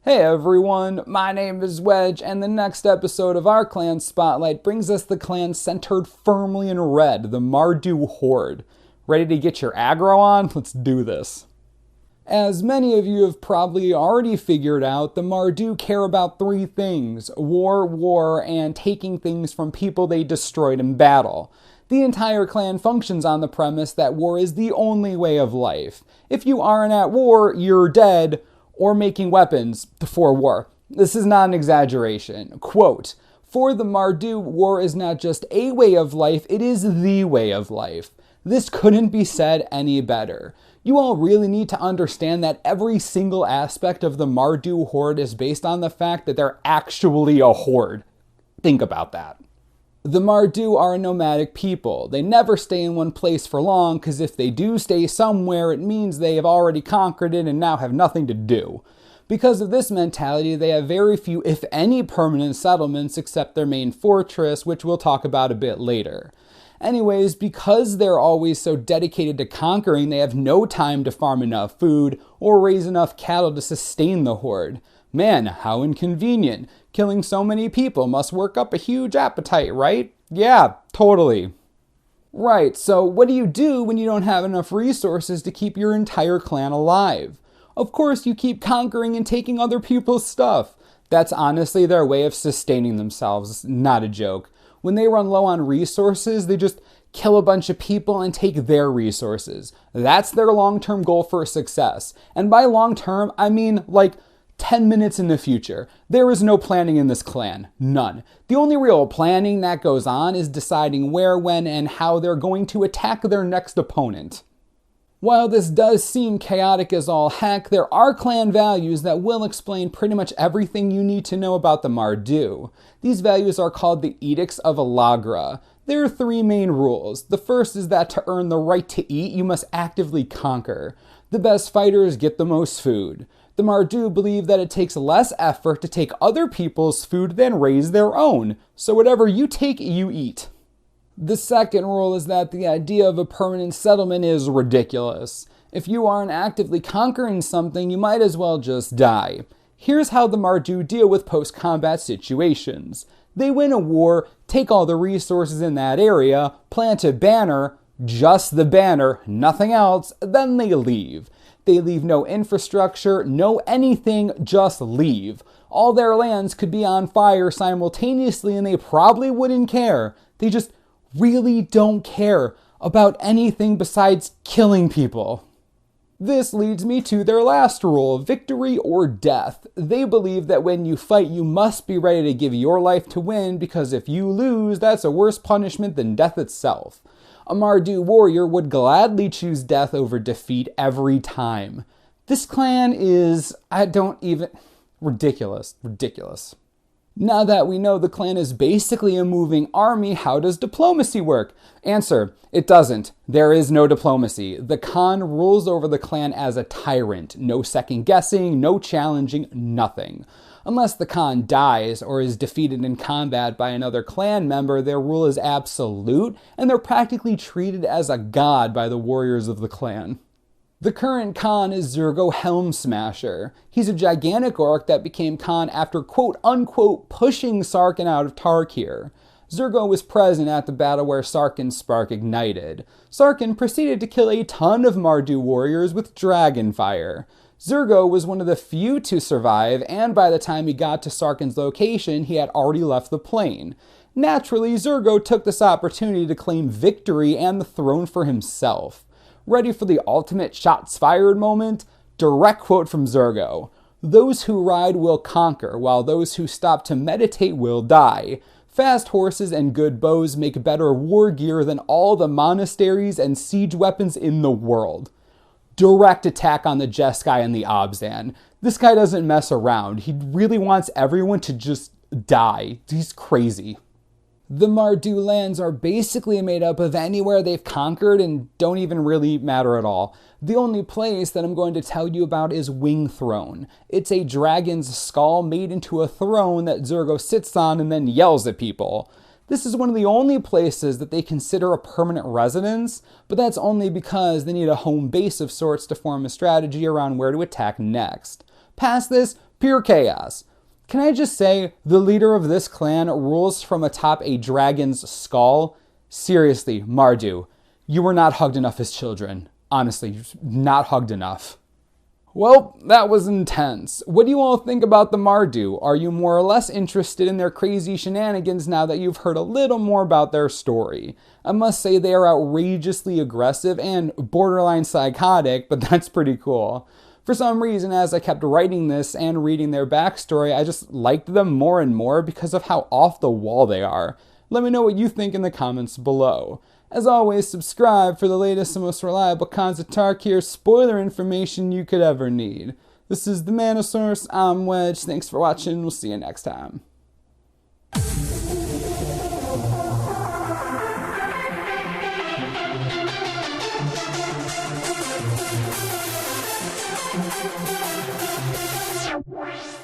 Hey everyone, my name is Wedge, and the next episode of our clan spotlight brings us the clan centered firmly in red, the Mardu Horde. Ready to get your aggro on? Let's do this. As many of you have probably already figured out, the Mardu care about three things: war, and taking things from people they destroyed in battle. The entire clan functions on the premise that war is the only way of life. If you aren't at war, you're dead, or making weapons for war. This is not an exaggeration. Quote, "For the Mardu, war is not just a way of life, it is the way of life." This couldn't be said any better. You all really need to understand that every single aspect of the Mardu Horde is based on the fact that they're actually a horde. Think about that. The Mardu are a nomadic people. They never stay in one place for long, because if they do stay somewhere, it means they have already conquered it and now have nothing to do. Because of this mentality, they have very few, if any, permanent settlements except their main fortress, which we'll talk about a bit later. Anyways, because they're always so dedicated to conquering, they have no time to farm enough food or raise enough cattle to sustain the horde. Man, how inconvenient. Killing so many people must work up a huge appetite, right? Yeah, totally. Right, so what do you do when you don't have enough resources to keep your entire clan alive? Of course, you keep conquering and taking other people's stuff. That's honestly their way of sustaining themselves, not a joke. When they run low on resources, they just kill a bunch of people and take their resources. That's their long-term goal for success. And by long-term, I mean like 10 minutes in the future. There is no planning in this clan. None. The only real planning that goes on is deciding where, when, and how they're going to attack their next opponent. While this does seem chaotic as all heck, there are clan values that will explain pretty much everything you need to know about the Mardu. These values are called the Edicts of Alagra. There are three main rules. The first is that to earn the right to eat, you must actively conquer. The best fighters get the most food. The Mardu believe that it takes less effort to take other people's food than raise their own, so whatever you take, you eat. The second rule is that the idea of a permanent settlement is ridiculous. If you aren't actively conquering something, you might as well just die. Here's how the Mardu deal with post-combat situations. They win a war, take all the resources in that area, plant a banner, just the banner, nothing else, then they leave. They leave no infrastructure, no anything, just leave. All their lands could be on fire simultaneously and they probably wouldn't care. They just really don't care about anything besides killing people. This leads me to their last rule, victory or death. They believe that when you fight, you must be ready to give your life to win, because if you lose, that's a worse punishment than death itself. A Mardu warrior would gladly choose death over defeat every time. This clan is, ridiculous. Now that we know the clan is basically a moving army, how does diplomacy work? Answer, it doesn't. There is no diplomacy. The Khan rules over the clan as a tyrant. No second guessing, no challenging, nothing. Unless the Khan dies or is defeated in combat by another clan member, their rule is absolute, and they're practically treated as a god by the warriors of the clan. The current Khan is Zurgo Helm Smasher. He's a gigantic orc that became Khan after quote-unquote pushing Sarkhan out of Tarkir. Zurgo was present at the battle where Sarkhan's spark ignited. Sarkhan proceeded to kill a ton of Mardu warriors with dragon fire. Zurgo was one of the few to survive, and by the time he got to Sarkhan's location, he had already left the plane. Naturally, Zurgo took this opportunity to claim victory and the throne for himself. Ready for the ultimate shots fired moment? Direct quote from Zurgo. "Those who ride will conquer, while those who stop to meditate will die. Fast horses and good bows make better war gear than all the monasteries and siege weapons in the world." Direct attack on the Jeskai and the Obzan. This guy doesn't mess around. He really wants everyone to just die. He's crazy. The Mardu lands are basically made up of anywhere they've conquered and don't even really matter at all. The only place that I'm going to tell you about is Wing Throne. It's a dragon's skull made into a throne that Zurgo sits on and then yells at people. This is one of the only places that they consider a permanent residence, but that's only because they need a home base of sorts to form a strategy around where to attack next. Past this, Pure chaos. Can I just say, the leader of this clan rules from atop a dragon's skull? Seriously, Mardu, you were not hugged enough as children. Honestly, not hugged enough. Well, that was intense. What do you all think about the Mardu? Are you more or less interested in their crazy shenanigans now that you've heard a little more about their story? I must say they are outrageously aggressive and borderline psychotic, but that's pretty cool. For some reason, as I kept writing this and reading their backstory, I just liked them more and more because of how off the wall they are. Let me know what you think in the comments below. As always, subscribe for the latest and most reliable kinds of Tarkir spoiler information you could ever need. This is the Manosaurus, I'm Wedge, thanks for watching, we'll see you next time. Wow.